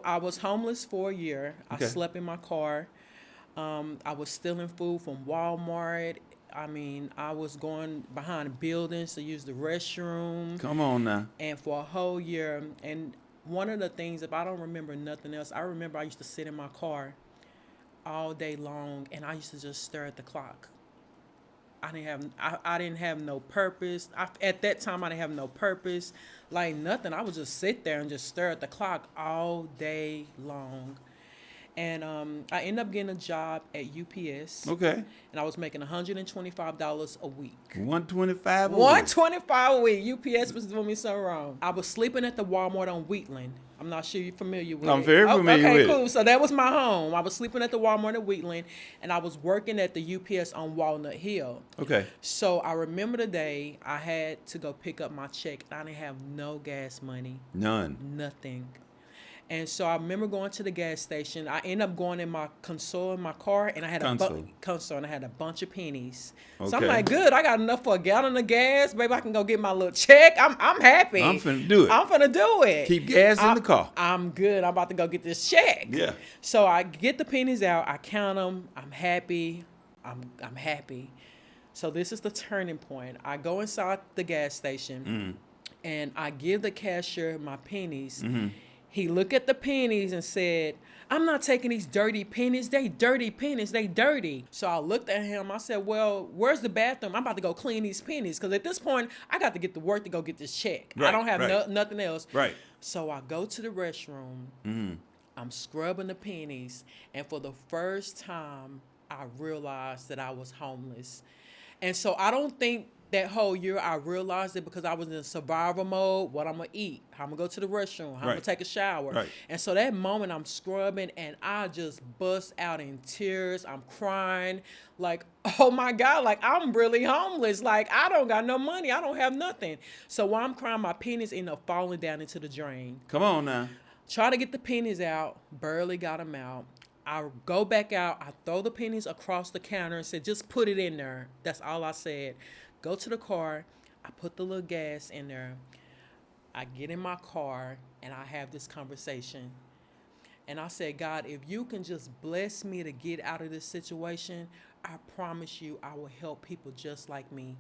I was homeless for a year. Okay. I slept in my car. I was stealing food from Walmart. I mean, I was going behind buildings to use the restroom. Come on now. And for a whole year. And one of the things, if I don't remember nothing else, I remember I used to sit in my car all day long, and I used to just stare at the clock. I didn't have no purpose. At that time, I didn't have no purpose, like nothing. I would just sit there and just stare at the clock all day long. And I ended up getting a job at UPS. Okay. And I was making $125 a week. 125. 125 a week. UPS was doing me so wrong. I was sleeping at the Walmart on Wheatland. I'm not sure you're familiar with it. I'm very familiar with it. Okay, cool. So that was my home. I was sleeping at the Walmart at Wheatland, and I was working at the UPS on Walnut Hill. Okay. So I remember the day I had to go pick up my check. I didn't have no gas money. None. Nothing. And so I remember going to the gas station. I ended up going in my console in my car, and I had console, and I had a bunch of pennies. Okay. So I'm like, good, I got enough for a gallon of gas. Maybe I can go get my little check. I'm happy. I'm finna do it. I'm finna do it. Keep gas in the car. I'm good. I'm about to go get this check. Yeah. So I get the pennies out. I count them. I'm happy. I'm happy. So this is the turning point. I go inside the gas station, and I give the cashier my pennies. He looked at the pennies and said, I'm not taking these dirty pennies. They dirty pennies. They dirty. So I looked at him. I said, well, where's the bathroom? I'm about to go clean these pennies. Because at this point, I got to get to work to go get this check. Right, I don't have right. nothing else. Right. So I go to the restroom. I'm scrubbing the pennies. And for the first time, I realized that I was homeless. And so I don't think that whole year I realized it because I was in survival mode. What I'm going to eat, how I'm going to go to the restroom, how I'm going to take a shower. Right. And so that moment I'm scrubbing and I just bust out in tears. I'm crying like, oh my God, like I'm really homeless. Like I don't got no money. I don't have nothing. So while I'm crying, my pennies end up falling down into the drain. Come on now. Try to get the pennies out, barely got them out. I go back out, I throw the pennies across the counter and said, just put it in there. That's all I said. Go to the car, I put the little gas in there. I get in my car and I have this conversation. And I said, God, if you can just bless me to get out of this situation, I promise you I will help people just like me.